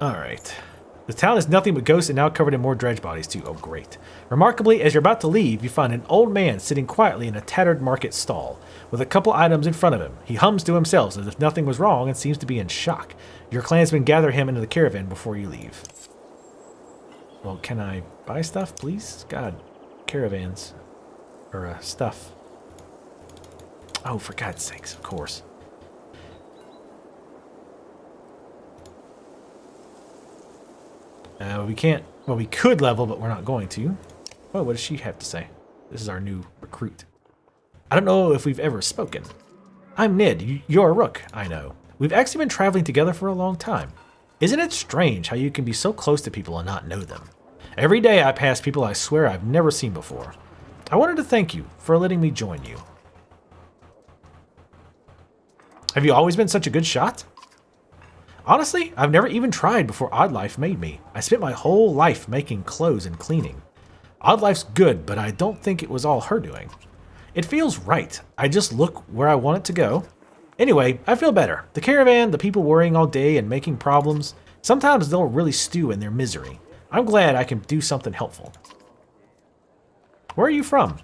Alright. The town is nothing but ghosts and now covered in more dredge bodies too. Oh, great. Remarkably, as you're about to leave, you find an old man sitting quietly in a tattered market stall, with a couple items in front of him. He hums to himself as if nothing was wrong and seems to be in shock. Your clansmen gather him into the caravan before you leave. Well, can I buy stuff, please? God, caravans. Or, stuff. Oh, for God's sakes, of course. We can't, well, we could level, but we're not going to. Oh, what does she have to say? This is our new recruit. I don't know if we've ever spoken. I'm Ned. You're a Rook, I know. We've actually been traveling together for a long time. Isn't it strange how you can be so close to people and not know them? Every day I pass people I swear I've never seen before. I wanted to thank you for letting me join you. Have you always been such a good shot? Honestly, I've never even tried before Oddlife made me. I spent my whole life making clothes and cleaning. Oddlife's good, but I don't think it was all her doing. It feels right. I just look where I want it to go. Anyway, I feel better. The caravan, the people worrying all day and making problems, sometimes they'll really stew in their misery. I'm glad I can do something helpful. Where are you from?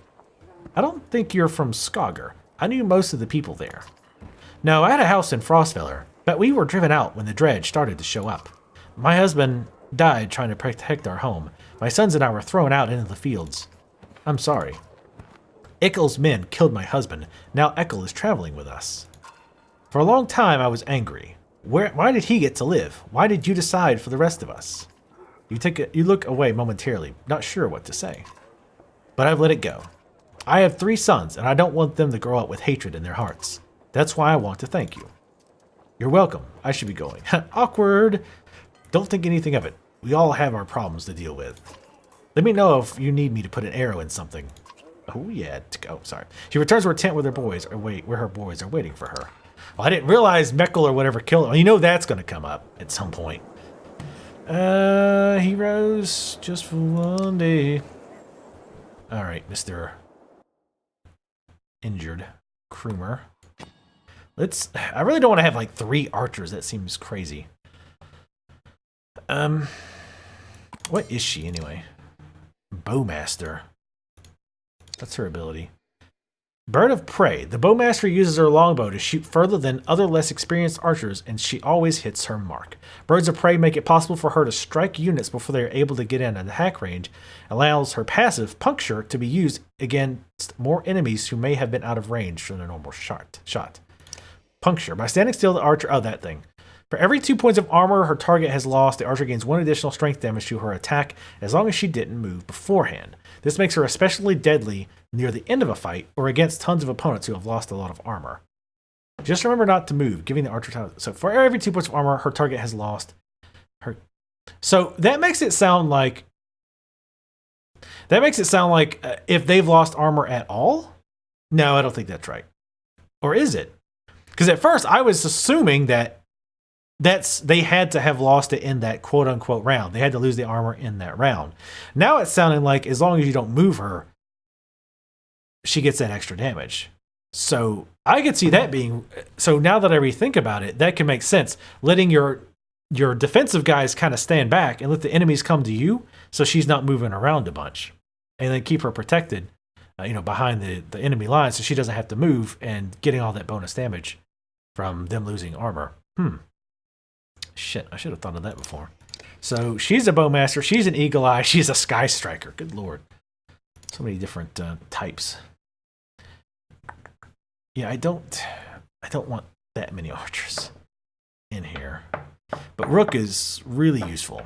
I don't think you're from Saga. I knew most of the people there. No, I had a house in Frostfeller, but we were driven out when the dredge started to show up. My husband died trying to protect our home. My sons and I were thrown out into the fields. I'm sorry. Ickel's men killed my husband. Now Ickel is traveling with us. For a long time I was angry. Why did he get to live? Why did you decide for the rest of us? You look away momentarily, not sure what to say. But I've let it go. I have 3 sons, and I don't want them to grow up with hatred in their hearts. That's why I want to thank you. You're welcome. I should be going. Awkward. Don't think anything of it. We all have our problems to deal with. Let me know if you need me to put an arrow in something. Oh, yeah. Oh, sorry. She returns to her tent where her boys are waiting for her. Well, I didn't realize Meckel or whatever killed him. You know that's going to come up at some point. Heroes, just for one day. All right, Mr. Injured Krumer. I really don't want to have like 3 archers. That seems crazy. What is she anyway? Bowmaster. That's her ability. Bird of Prey. The Bowmaster uses her longbow to shoot further than other less experienced archers, and she always hits her mark. Birds of Prey make it possible for her to strike units before they are able to get in an attack range, allows her passive, Puncture, to be used against more enemies who may have been out of range from their normal shot. Puncture. By standing still, the archer... Oh, that thing. For every 2 points of armor her target has lost, the archer gains 1 additional strength damage to her attack as long as she didn't move beforehand. This makes her especially deadly near the end of a fight or against tons of opponents who have lost a lot of armor. Just remember not to move, giving the archer time. So for every 2 points of armor her target has lost her... So that makes it sound like... if they've lost armor at all? No, I don't think that's right. Or is it? Because at first I was assuming that they had to have lost it in that quote-unquote round. They had to lose the armor in that round. Now it's sounding like as long as you don't move her, she gets that extra damage. So I could see that being... So now that I rethink about it, that can make sense. Letting your defensive guys kind of stand back and let the enemies come to you so she's not moving around a bunch. And then keep her protected, behind the enemy line so she doesn't have to move and getting all that bonus damage from them losing armor. Shit, I should have thought of that before. So she's a Bowmaster, she's an Eagle Eye, she's a Sky Striker. Good lord. So many different types. Yeah, I don't want that many archers in here. But Rook is really useful.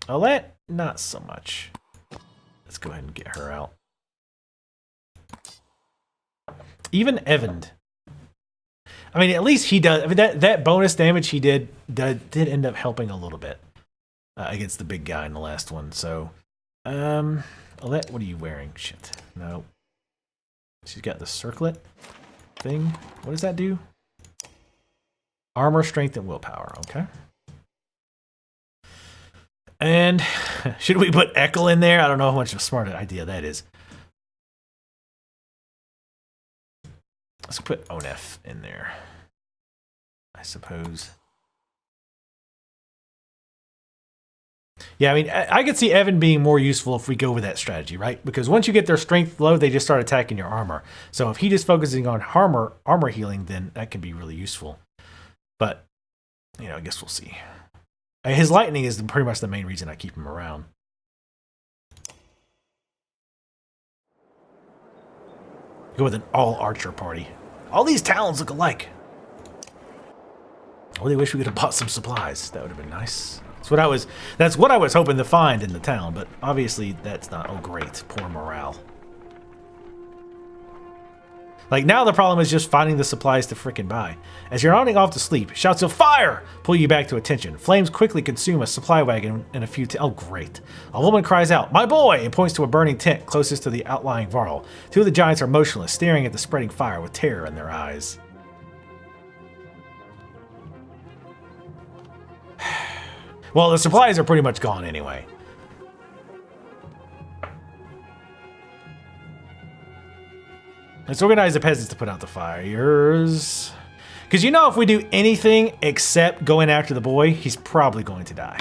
Alette, not so much. Let's go ahead and get her out. Even Evand. I mean, at least he does. I mean, that bonus damage he did end up helping a little bit against the big guy in the last one. So, Alette, what are you wearing? Shit, no. She's got the circlet thing. What does that do? Armor, strength, and willpower. Okay. And should we put Eckel in there? I don't know how much of a smart idea that is. Let's put Onef in there, I suppose. Yeah, I mean, I could see Evan being more useful if we go with that strategy, right? Because once you get their strength low, they just start attacking your armor. So if he just focusing on armor healing, then that can be really useful. But, I guess we'll see. His lightning is pretty much the main reason I keep him around. Go with an all-archer party. All these talons look alike. I really wish we could have bought some supplies. That would have been nice. That's what I was hoping to find in the town, but obviously that's not. Oh, great. Poor morale. Like, now the problem is just finding the supplies to frickin' buy. As you're nodding off to sleep, shouts of fire pull you back to attention. Flames quickly consume a supply wagon and a few oh, great. A woman cries out, "My boy!" and points to a burning tent closest to the outlying Varl. Two of the giants are motionless, staring at the spreading fire with terror in their eyes. Well, the supplies are pretty much gone anyway. Let's organize the peasants to put out the fires. Because if we do anything except going after the boy, he's probably going to die.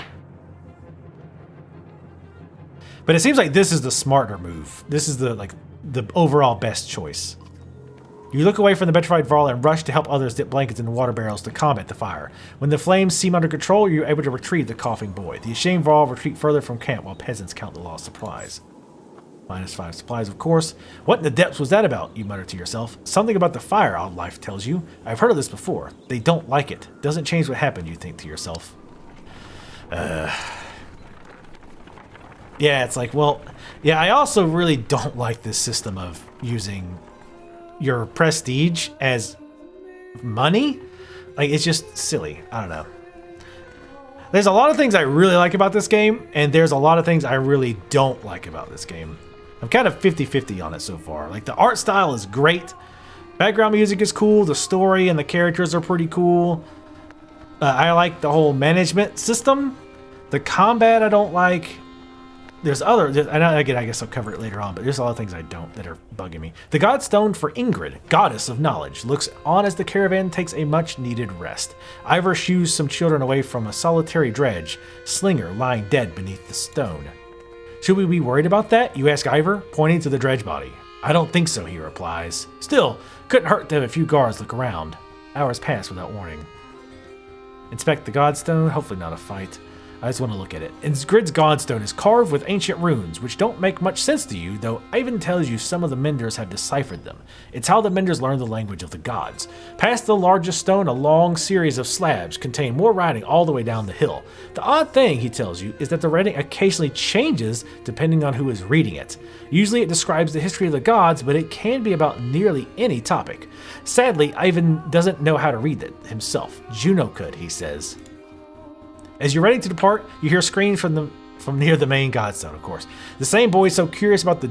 But it seems like this is the smarter move. This is the overall best choice. You look away from the petrified Varl and rush to help others dip blankets into water barrels to combat the fire. When the flames seem under control, you're able to retrieve the coughing boy. The ashamed Varl retreat further from camp while peasants count the lost supplies. -5 supplies, of course. What in the depths was that about? You mutter to yourself. Something about the fire, odd life tells you. I've heard of this before. They don't like it. Doesn't change what happened, you think to yourself. Yeah, it's like, well, yeah, I also really don't like this system of using your prestige as money. Like, it's just silly. I don't know. There's a lot of things I really like about this game, and there's a lot of things I really don't like about this game. I'm kind of 50-50 on it so far. Like, the art style is great. Background music is cool. The story and the characters are pretty cool. I like the whole management system. The combat I don't like. And again, I guess I'll cover it later on, but there's a lot of things I don't that are bugging me. The Godstone for Ingrid, goddess of knowledge, looks on as the caravan takes a much-needed rest. Ivor shoos some children away from a solitary dredge, Slinger lying dead beneath the stone. Should we be worried about that? You ask Ivor, pointing to the dredge body. I don't think so, he replies. Still, couldn't hurt to have a few guards look around. Hours pass without warning. Inspect the Godstone, hopefully not a fight. I just want to look at it. Ingrid's Godstone is carved with ancient runes, which don't make much sense to you, though Ivan tells you some of the Menders have deciphered them. It's how the Menders learn the language of the gods. Past the largest stone, a long series of slabs contain more writing all the way down the hill. The odd thing, he tells you, is that the writing occasionally changes depending on who is reading it. Usually it describes the history of the gods, but it can be about nearly any topic. Sadly, Ivan doesn't know how to read it himself. Juno could, he says. As you're ready to depart, you hear screams from near the main Godstone, of course. The same boys so curious about the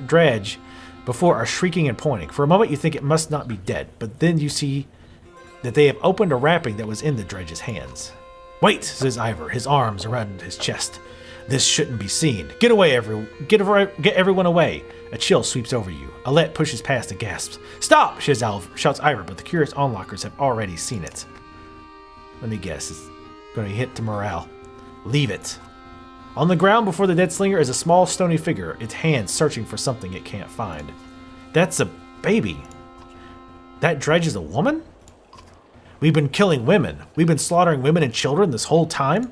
dredge before are shrieking and pointing. For a moment you think it must not be dead, but then you see that they have opened a wrapping that was in the dredge's hands. Wait, says Ivor, his arms around his chest. This shouldn't be seen. Get away, get everyone away. A chill sweeps over you. Alette pushes past and gasps. Stop, shouts Ivor, but the curious onlookers have already seen it. Let me guess, it's going to hit to morale. Leave it. On the ground before the dead Slinger is a small stony figure, its hands searching for something it can't find. That's a baby. That dredge is a woman? We've been killing women. We've been slaughtering women and children this whole time?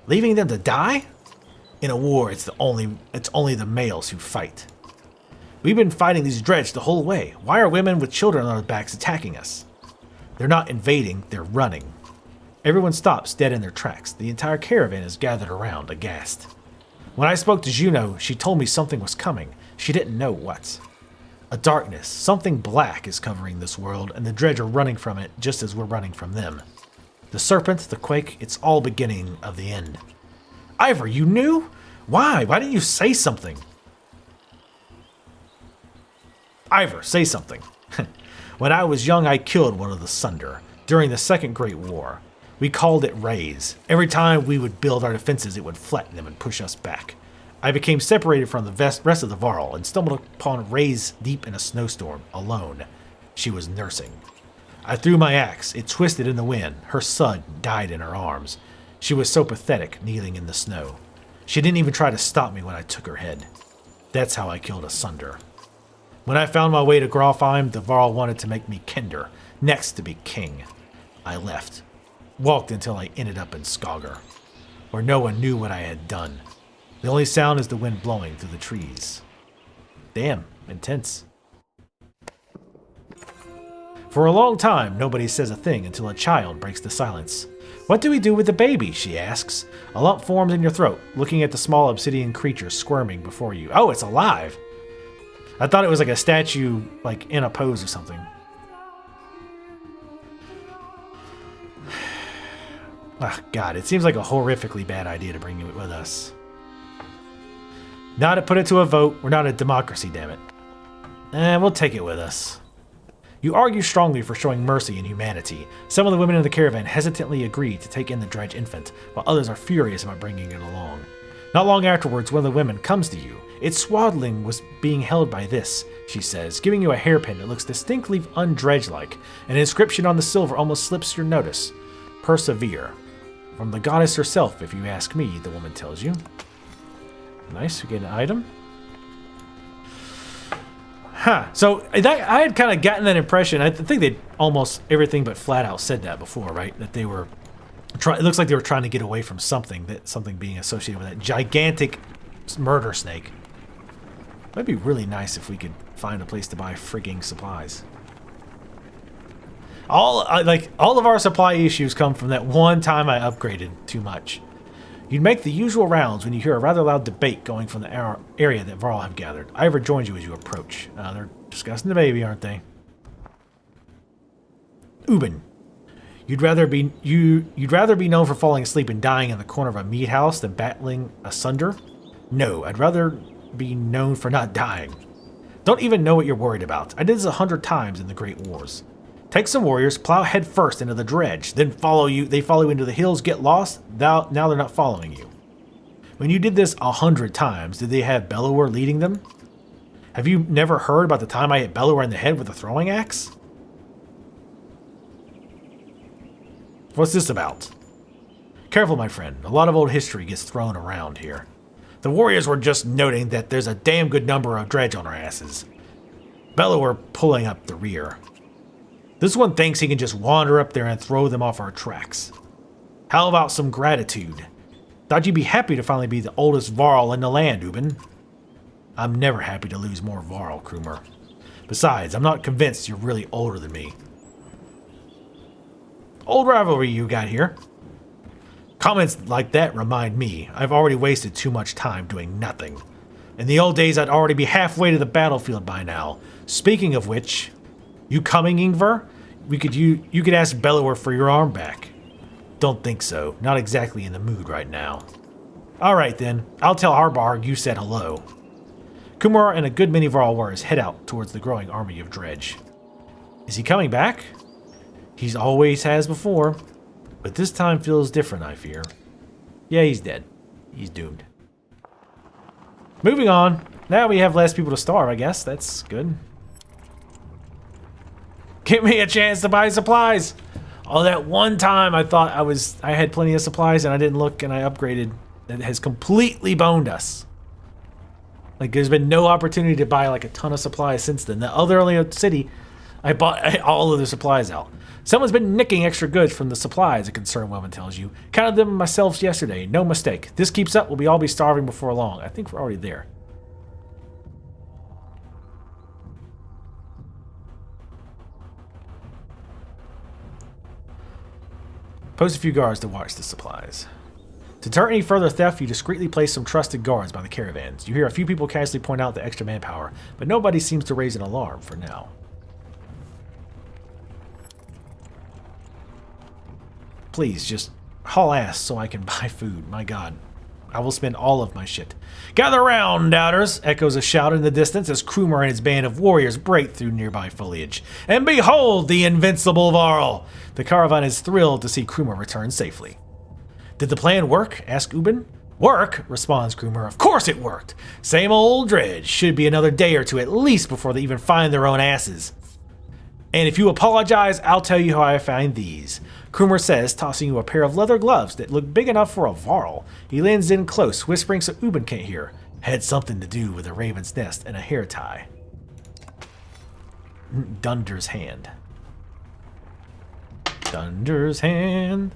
Leaving them to die? In a war, it's only the males who fight. We've been fighting these dredge the whole way. Why are women with children on their backs attacking us? They're not invading, they're running. Everyone stops dead in their tracks. The entire caravan is gathered around, aghast. When I spoke to Juno, she told me something was coming. She didn't know what. A darkness, something black is covering this world, and the dredge are running from it just as we're running from them. The serpent, the quake, it's all beginning of the end. Ivor, you knew? Why? Why didn't you say something? Ivor, say something. When I was young, I killed one of the Sunder during the Second Great War. We called it Raise. Every time we would build our defenses, it would flatten them and push us back. I became separated from the rest of the Varl and stumbled upon Raise deep in a snowstorm, alone. She was nursing. I threw my axe. It twisted in the wind. Her son died in her arms. She was so pathetic, kneeling in the snow. She didn't even try to stop me when I took her head. That's how I killed Asunder. When I found my way to Grofheim, the Varl wanted to make me Kinder, next to be king. I left. Walked until I ended up in Skager, where no one knew what I had done. The only sound is the wind blowing through the trees. Damn, intense. For a long time, nobody says a thing until a child breaks the silence. What do we do with the baby? She asks. A lump forms in your throat, looking at the small obsidian creature squirming before you. Oh, it's alive! I thought it was like a statue, like in a pose or something. Oh, God, it seems like a horrifically bad idea to bring it with us. Now to put it to a vote, we're not a democracy, damn it. We'll take it with us. You argue strongly for showing mercy and humanity. Some of the women in the caravan hesitantly agree to take in the dredge infant, while others are furious about bringing it along. Not long afterwards, one of the women comes to you. Its swaddling was being held by this, she says, giving you a hairpin that looks distinctly undredge-like. An inscription on the silver almost slips your notice. Persevere. From the goddess herself, if you ask me, the woman tells you. Nice, we get an item. Huh, so I had kind of gotten that impression. I think they almost everything but flat out said that before, right? That they were, it looks like they were trying to get away from something, something being associated with that gigantic murder snake. That'd be really nice if we could find a place to buy frigging supplies. All of our supply issues come from that one time I upgraded too much. You'd make the usual rounds when you hear a rather loud debate going from the area that Varl have gathered. Ivor joins you as you approach. They're discussing the baby, aren't they? Ubin. You'd rather be known for falling asleep and dying in the corner of a meat house than battling asunder? No, I'd rather be known for not dying. Don't even know what you're worried about. I did this 100 times in the Great Wars. Take some warriors, plow head first into the dredge, then they follow you into the hills, get lost, now they're not following you. When you did this 100 times, did they have Bellower leading them? Have you never heard about the time I hit Bellower in the head with a throwing axe? What's this about? Careful, my friend. A lot of old history gets thrown around here. The warriors were just noting that there's a damn good number of dredge on our asses. Bellower pulling up the rear. This one thinks he can just wander up there and throw them off our tracks. How about some gratitude? Thought you'd be happy to finally be the oldest Varl in the land, Ubin. I'm never happy to lose more Varl, Krumer. Besides, I'm not convinced you're really older than me. Old rivalry you got here. Comments like that remind me I've already wasted too much time doing nothing. In the old days, I'd already be halfway to the battlefield by now. Speaking of which, you coming, Ingvar? You could ask Bellower for your arm back. Don't think so. Not exactly in the mood right now. Alright then, I'll tell Harbarg you said hello. Kumar and a good many Varl warriors head out towards the growing army of dredge. Is he coming back? He's always has before, but this time feels different, I fear. Yeah, he's dead. He's doomed. Moving on. Now we have less people to starve, I guess. That's good. Give me a chance to buy supplies. Oh, that one time I thought I had plenty of supplies and I didn't look and I upgraded. That has completely boned us. Like there's been no opportunity to buy like a ton of supplies since then. The other city, I bought all of the supplies out. Someone's been nicking extra goods from the supplies, a concerned woman tells you. Counted them myself yesterday, no mistake. This keeps up, we'll all be starving before long. I think we're already there. Post a few guards to watch the supplies. To deter any further theft, you discreetly place some trusted guards by the caravans. You hear a few people casually point out the extra manpower, but nobody seems to raise an alarm for now. Please, just haul ass so I can buy food. My God. I will spend all of my shit. Gather round, doubters, echoes a shout in the distance as Krumer and his band of warriors break through nearby foliage. And behold the invincible Varl! The caravan is thrilled to see Krumer return safely. Did the plan work? Asks Ubin. Work? Responds Krumer. Of course it worked. Same old dredge. Should be another day or two at least before they even find their own asses. And if you apologize, I'll tell you how I find these. Krumer says, tossing you a pair of leather gloves that look big enough for a varl. He leans in close, whispering so Ubin can't hear. Had something to do with a raven's nest and a hair tie. Dunder's hand. Dunder's hand.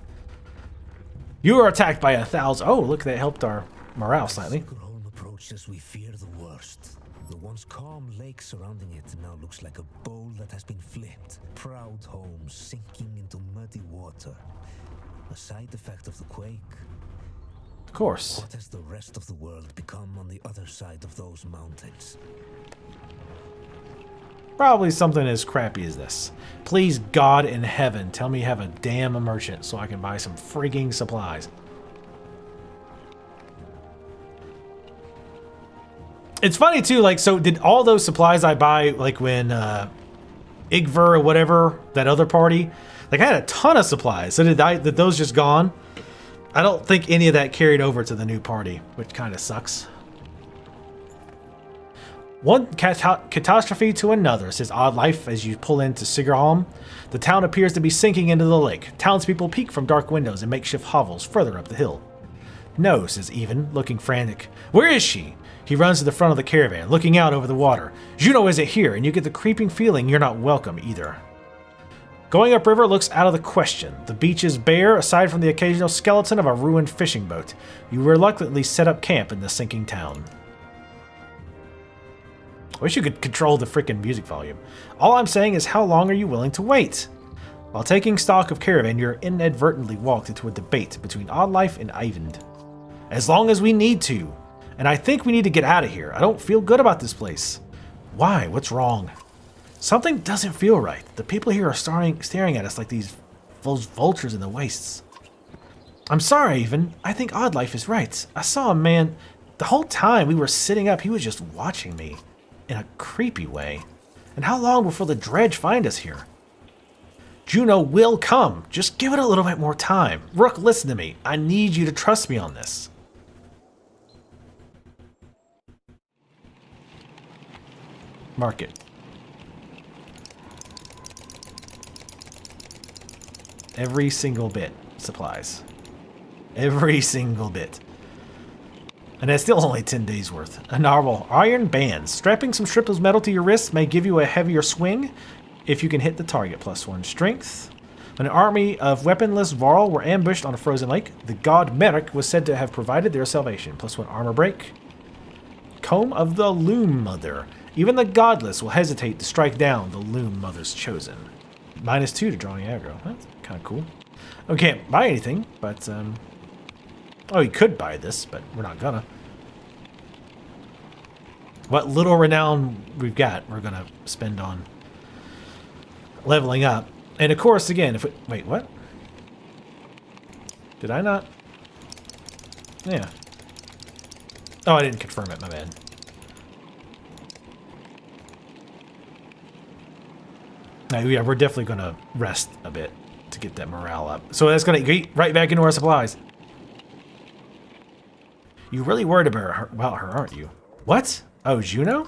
You are attacked by 1,000. Oh, look, that helped our morale slightly. Home approached as we fear the worst. The once calm lake surrounding it now looks like a bowl that has been flipped. Proud home sinking into muddy water. A side effect of the quake. Of course. What has the rest of the world become on the other side of those mountains? Probably something as crappy as this. Please, God in heaven, tell me you have a damn merchant so I can buy some frigging supplies. It's funny too, like, so did all those supplies I buy, like when Igver or whatever, that other party, like I had a ton of supplies. So did those just gone? I don't think any of that carried over to the new party, which kind of sucks. One catastrophe to another, says Odd Life as you pull into Sigerholm. The town appears to be sinking into the lake. Townspeople peek from dark windows in makeshift hovels further up the hill. No, says Even, looking frantic. Where is she? He runs to the front of the caravan, looking out over the water. Juno isn't here, and you get the creeping feeling you're not welcome either. Going upriver looks out of the question. The beach is bare, aside from the occasional skeleton of a ruined fishing boat. You reluctantly set up camp in the sinking town. I wish you could control the frickin' music volume. All I'm saying is, how long are you willing to wait? While taking stock of Caravan, you're inadvertently walked into a debate between Odd Life and Eyvind. As long as we need to. And I think we need to get out of here. I don't feel good about this place. Why? What's wrong? Something doesn't feel right. The people here are staring at us like these vultures in the wastes. I'm sorry, Eyvind. I think Odd Life is right. I saw a man. The whole time we were sitting up, he was just watching me. In a creepy way. And how long before the dredge find us here? Juno will come. Just give it a little bit more time. Rook, listen to me. I need you to trust me on this. Market. Every single bit. Supplies. Every single bit. And that's still only 10 days worth. A narwhal. Iron bands. Strapping some strips of metal to your wrists may give you a heavier swing if you can hit the target. +1 strength. When an army of weaponless Varl were ambushed on a frozen lake, the god Merrick was said to have provided their salvation. +1 armor break. Comb of the Loom Mother. Even the godless will hesitate to strike down the Loom Mother's chosen. -2 to drawing aggro. That's kind of cool. We can't buy anything, but oh, you could buy this, but we're not gonna. What little renown we've got, we're gonna spend on leveling up. And of course, again, if we... Wait, what? Did I not? Yeah. Oh, I didn't confirm it, my bad. Now, yeah, we're definitely gonna rest a bit to get that morale up. So that's gonna get right back into our supplies. You really worried about her, aren't you? What? Oh, Juno?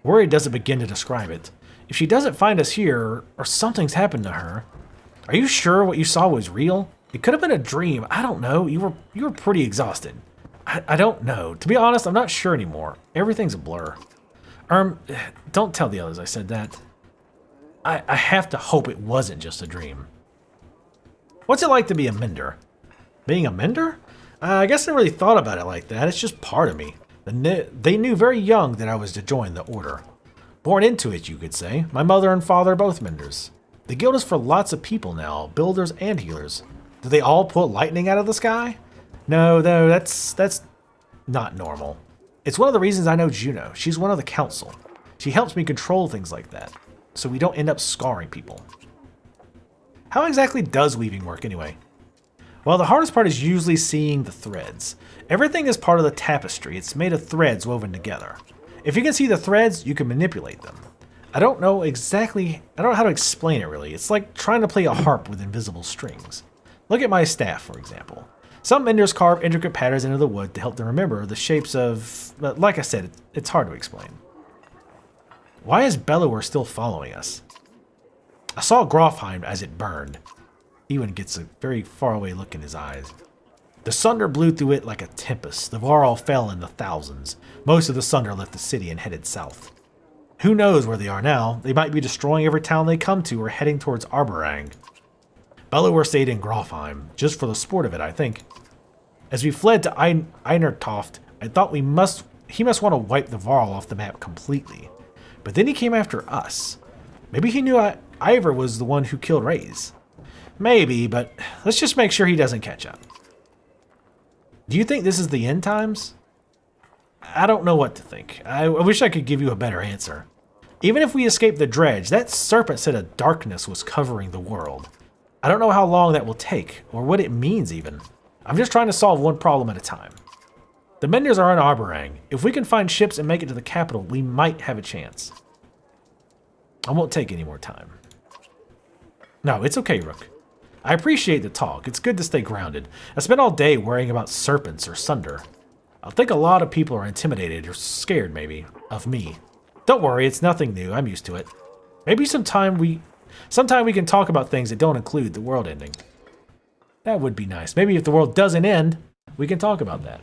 Worry doesn't begin to describe it. If she doesn't find us here, or something's happened to her, are you sure what you saw was real? It could have been a dream. I don't know. You were pretty exhausted. I don't know. To be honest, I'm not sure anymore. Everything's a blur. Don't tell the others I said that. I have to hope it wasn't just a dream. What's it like to be a mender? Being a mender? I guess I never really thought about it like that. It's just part of me. They knew very young that I was to join the order. Born into it, you could say. My mother and father are both menders. The guild is for lots of people now, builders and healers. Do they all put lightning out of the sky? No, though, that's not normal. It's one of the reasons I know Juno. She's one of the council. She helps me control things like that, so we don't end up scarring people. How exactly does weaving work anyway? Well, the hardest part is usually seeing the threads. Everything is part of the tapestry. It's made of threads woven together. If you can see the threads, you can manipulate them. I don't know how to explain it really. It's like trying to play a harp with invisible strings. Look at my staff, for example. Some menders carve intricate patterns into the wood to help them remember the shapes of... But like I said, it's hard to explain. Why is Bellower still following us? I saw Grofheim as it burned. Ewan gets a very faraway look in his eyes. The sunder blew through it like a tempest. The Varl fell in the thousands. Most of the sunder left the city and headed south. Who knows where they are now? They might be destroying every town they come to or heading towards Arborang. Bellower stayed in Grofheim, just for the sport of it, I think. As we fled to Einertoft, I thought he must want to wipe the Varl off the map completely. But then he came after us. Maybe he knew Ivor was the one who killed Raze. Maybe, but let's just make sure he doesn't catch up. Do you think this is the end times? I don't know what to think. I wish I could give you a better answer. Even if we escape the dredge, that serpent said a darkness was covering the world. I don't know how long that will take, or what it means even. I'm just trying to solve one problem at a time. The Menders are in Arborang. If we can find ships and make it to the capital, we might have a chance. I won't take any more time. No, it's okay, Rook. I appreciate the talk. It's good to stay grounded. I spent all day worrying about serpents or sunder. I think a lot of people are intimidated or scared, maybe, of me. Don't worry, it's nothing new. I'm used to it. Maybe sometime we can talk about things that don't include the world ending. That would be nice. Maybe if the world doesn't end, we can talk about that.